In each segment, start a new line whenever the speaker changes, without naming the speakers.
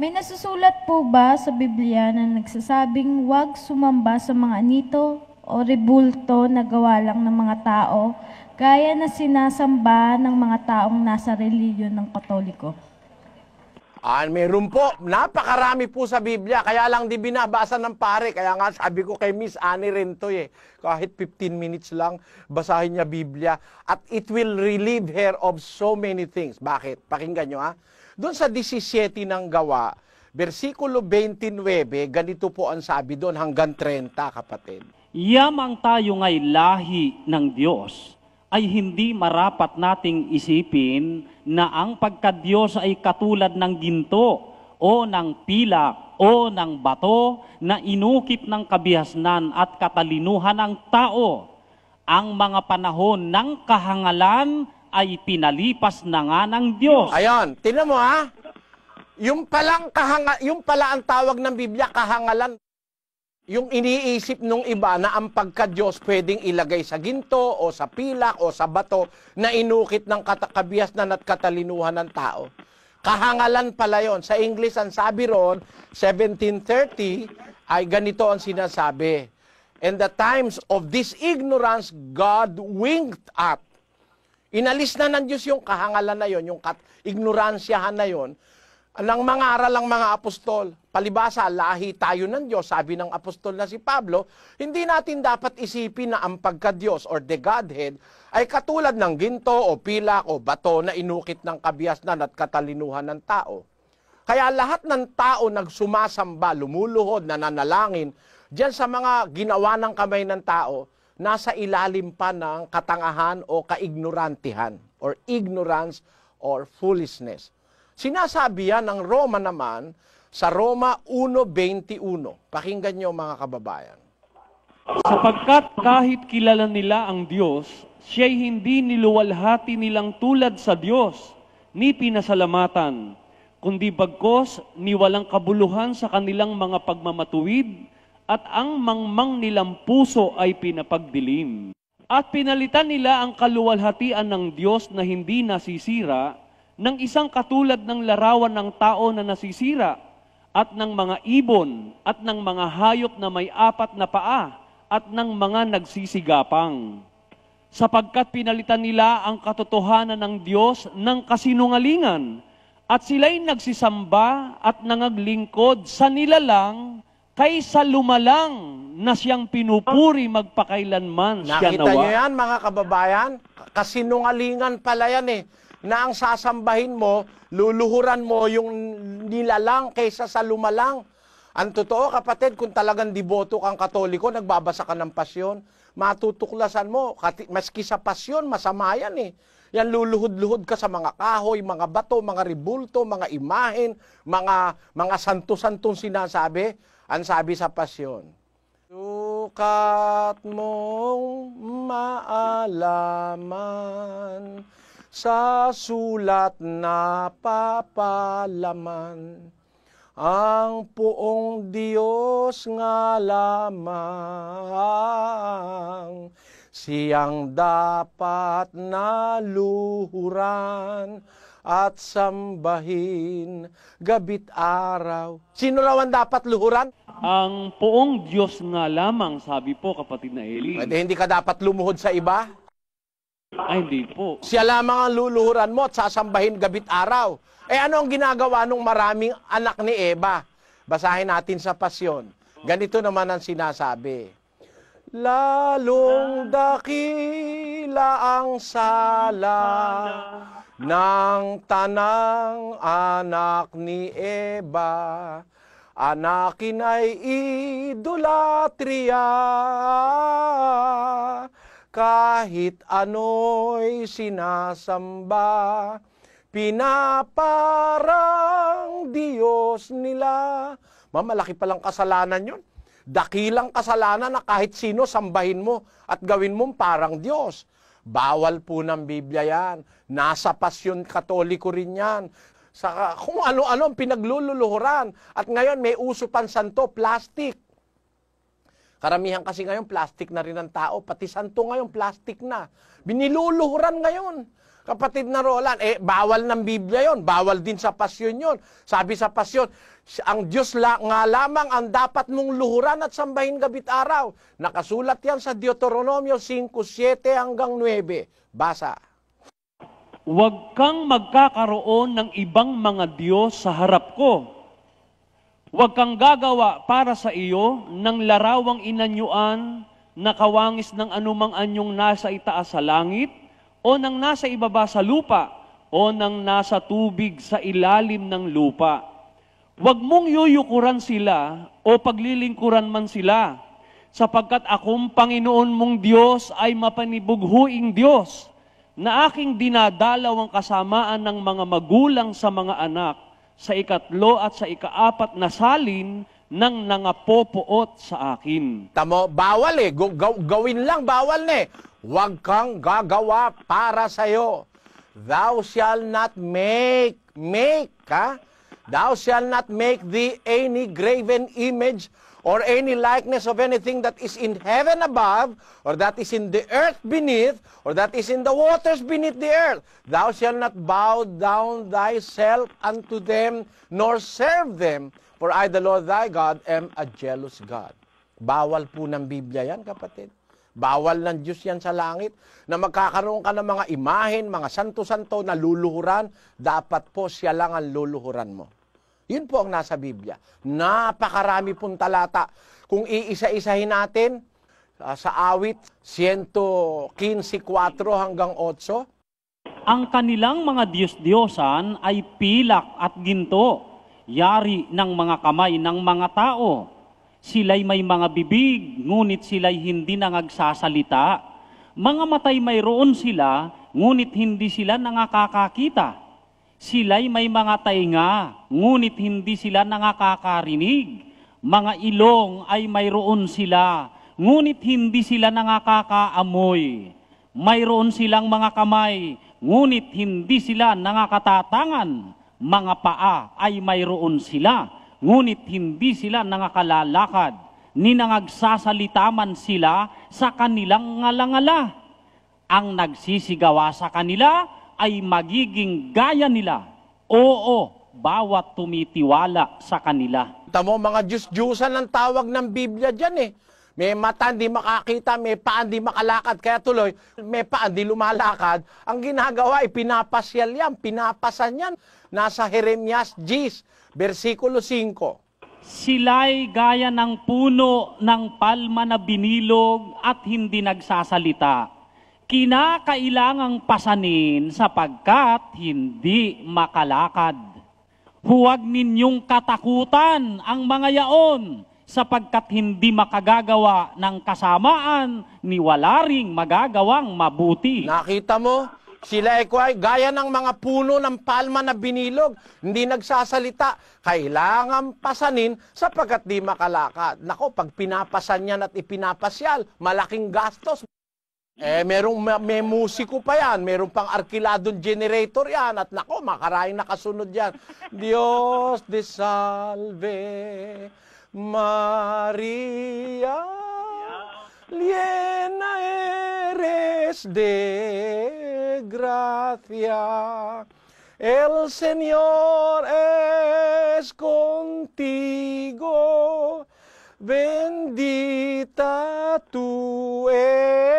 May nasusulat po ba sa Biblia na nagsasabing huwag sumamba sa mga anito o rebulto na gawa lang ng mga tao, gaya na sinasamba ng mga taong nasa reliyon ng Katoliko?
Meron po. Napakarami po sa Biblia. Kaya lang di binabasa ng pare. Kaya nga sabi ko kay Miss Annie Rento kahit 15 minutes lang, basahin niya Biblia. At it will relieve her of so many things. Bakit? Pakinggan nyo ha. Doon sa 17 ng Gawa, versikulo 29, ganito po ang sabi doon hanggang 30, kapatid.
Yamang tayo nga'y lahi ng Diyos, ay hindi marapat nating isipin na ang pagka-Diyos ay katulad ng ginto o ng pilak o ng bato na inukit ng kabihasnan at katalinuhan ng tao. Ang mga panahon ng kahangalan ay pinalipas na nga ng Diyos.
Ayan, tingnan mo ha. Yung pala ang tawag ng Biblia, kahangalan. Yung iniisip nung iba na ang pagka-Diyos pwedeng ilagay sa ginto o sa pilak o sa bato na inukit ng kabiasnan at katalinuhan ng tao. Kahangalan pala yon. Sa English, ang sabi ron, 1730, ay ganito ang sinasabi. In the times of this ignorance, God winked at. Inalis na ng Diyos yung kahangalan na yon, yung ignoransyahan na yon, ng mga aralang mga apostol. Palibasa, lahi tayo ng Diyos, sabi ng apostol na si Pablo, hindi natin dapat isipin na ang pagka-Diyos or the Godhead ay katulad ng ginto o pilak o bato na inukit ng kabiasnan at katalinuhan ng tao. Kaya lahat ng tao nagsumasamba, lumuluhod, nananalangin, diyan sa mga ginawa ng kamay ng tao, nasa ilalim pa ng katangahan o kaignorantihan or ignorance or foolishness. Sinasabi yan ng Roma naman sa Roma 1:21. Pakinggan nyo mga kababayan.
Sapagkat kahit kilala nila ang Diyos, siya'y hindi niluwalhati nilang tulad sa Diyos, ni pinasalamatan, kundi bagkos niwalang kabuluhan sa kanilang mga pagmamatuwid, at ang mangmang nilang puso ay pinapagdilim. At pinalitan nila ang kaluwalhatian ng Diyos na hindi nasisira, ng isang katulad ng larawan ng tao na nasisira, at ng mga ibon, at ng mga hayop na may 4 na paa, at ng mga nagsisigapang. Sapagkat pinalitan nila ang katotohanan ng Diyos ng kasinungalingan, at sila'y nagsisamba at nangaglingkod sa nilalang kaysa lumalang na siyang pinupuri magpakailanman siya nawa.
Nakita nyo yan mga kababayan? Kasinungalingan pala yan na ang sasambahin mo, luluhuran mo yung nilalang kaysa sa lumalang. Ang totoo kapatid, kung talagang deboto kang Katoliko, nagbabasa ka ng pasyon, matutuklasan mo, maski sa pasyon, masama yan Yan luluhod-luhod ka sa mga kahoy, mga bato, mga ribulto, mga imahen, mga santo-santong sinasabi. Ang sabi sa pasyon, sukat mong maalaman sa sulat na papalaman, ang poong Diyos nga lamang, siyang dapat naluhuran at sambahin gabit araw. Sino raw ang dapat luhuran?
Ang poong Diyos nga lamang, sabi po kapatid na Eli.
Pwede hindi ka dapat lumuhod sa iba?
Ay, hindi po.
Siya lamang ang luluhuran mo at sasambahin gabit araw. Ano ang ginagawa ng maraming anak ni Eva? Basahin natin sa Pasyon. Ganito naman ang sinasabi. Lalong dakila ang sala ng tanang anak ni Eva. Anakin ay idolatria, kahit ano'y sinasamba, pinaparang Diyos nila. Malaki palang kasalanan yun. Dakilang kasalanan na kahit sino sambahin mo at gawin mong parang Diyos. Bawal po ng Biblia yan. Nasa Pasyon Katoliko rin yan. Sa kung ano-ano ang pinaglululuhuran. At ngayon may uso pang santo, plastic. Karamihan kasi ngayon plastic na rin ang tao. Pati santo ngayon plastic na. Biniluluhuran ngayon. Kapatid na Roland, bawal ng Biblia yon, bawal din sa pasyon yon. Sabi sa pasyon, ang Diyos nga lamang ang dapat mong luhuran at sambahin gabit araw. Nakasulat yan sa Deuteronomio 5:7 hanggang 9. Basa.
Huwag kang magkakaroon ng ibang mga Diyos sa harap ko. Huwag kang gagawa para sa iyo ng larawang inanyuan na kawangis ng anumang anyong nasa itaas sa langit, o ng nasa ibaba sa lupa, o ng nasa tubig sa ilalim ng lupa. Huwag mong yuyukuran sila o paglilingkuran man sila, sapagkat akong Panginoon mong Diyos ay mapanibughuing Diyos, na aking dinadalaw ang kasamaan ng mga magulang sa mga anak sa 3 at sa 4 na salin ng nangapopoot sa akin.
Tamo, bawal gawin lang, bawal na Huwag kang gagawa para sa'yo. Thou shall not make, Thou shall not make thee any graven image or any likeness of anything that is in heaven above, or that is in the earth beneath, or that is in the waters beneath the earth. Thou shalt not bow down thyself unto them, nor serve them, for I, the Lord thy God, am a jealous God. Bawal po ng Biblia yan, kapatid. Bawal ng Diyos yan sa langit, na magkakaroon ka ng mga imahen, mga santo-santo na luluhuran, dapat po siya lang ang luluhuran mo. Yun po ang nasa Biblia. Napakarami pong talata. Kung iisa-isahin natin, sa awit 115:4 hanggang 8,
ang kanilang mga Diyos-Diyosan ay pilak at ginto, yari ng mga kamay ng mga tao. Sila'y may mga bibig, ngunit sila'y hindi nangagsasalita. Mga matay mayroon sila, ngunit hindi sila nangakakakita. Sila'y may mga tainga, ngunit hindi sila nangakakarinig. Mga ilong ay mayroon sila, ngunit hindi sila nangakakaamoy. Mayroon silang mga kamay, ngunit hindi sila nangakatatangan. Mga paa ay mayroon sila, ngunit hindi sila nangakalalakad, ni nangagsasalita man sila sa kanilang ngalangala. Ang nagsisigawa sa kanila ay magiging gaya nila. Oo, bawat tumitiwala sa kanila.
Tamo, mga Diyos-Diyusan ang tawag ng Biblia dyan May mata hindi makakita, may paa hindi makalakad. Kaya tuloy, may paa hindi lumalakad. Ang ginagawa ay pinapasyal yan, pinapasan yan. Nasa Jeremias 10, versikulo 5.
Sila'y gaya ng puno ng palma na binilog at hindi nagsasalita. Kinakailangang pasanin sapagkat hindi makalakad. Huwag ninyong katakutan ang mga yaon, sapagkat hindi makagagawa ng kasamaan ni wala ring magagawang mabuti.
Nakita mo? Sila ay gaya ng mga puno ng palma na binilog, hindi nagsasalita. Kailangan pasanin sapagkat di makalakad. Nako, pag pinapasan yan at ipinapasyal, malaking gastos. May musiko pa yan, meron pang arkiladong generator yan, at nako, makaraming nakasunod yan. Dios te salve, Maria, llena eres de gracia, el Señor es contigo, bendita tú eres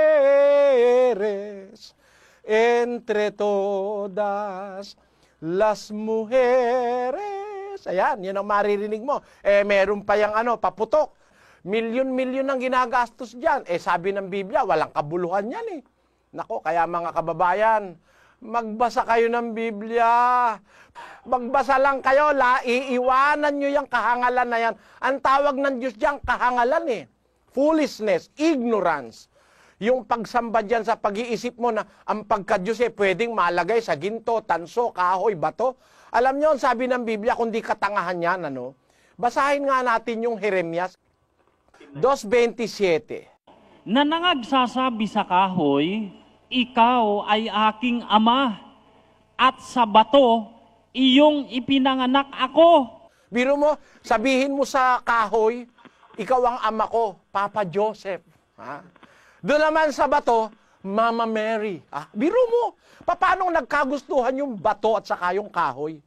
entre todas las mujeres. Ayan, yun ang maririnig mo. Meron pa yung paputok. Milyon-milyon ang ginagastos dyan. Sabi ng Biblia, walang kabuluhan yan Nako, kaya mga kababayan, magbasa kayo ng Biblia. Magbasa lang kayo, iiwanan nyo yung kahangalan na yan. Ang tawag ng Diyos dyan, kahangalan Foolishness, ignorance. Yung pagsamba dyan sa pag-iisip mo na ang pagka-Diyos pwedeng malagay sa ginto, tanso, kahoy, bato. Alam nyo, sabi ng Biblia, kung di katangahan yan, basahin nga natin yung Jeremias 2:27.
Na nangagsasabi sa kahoy, ikaw ay aking ama, at sa bato, iyong ipinanganak ako.
Biro mo, sabihin mo sa kahoy, ikaw ang ama ko, Papa Joseph. Doon naman sa bato, Mama Mary. Ah, biro mo, paano nagkagustuhan yung bato at saka yung kahoy?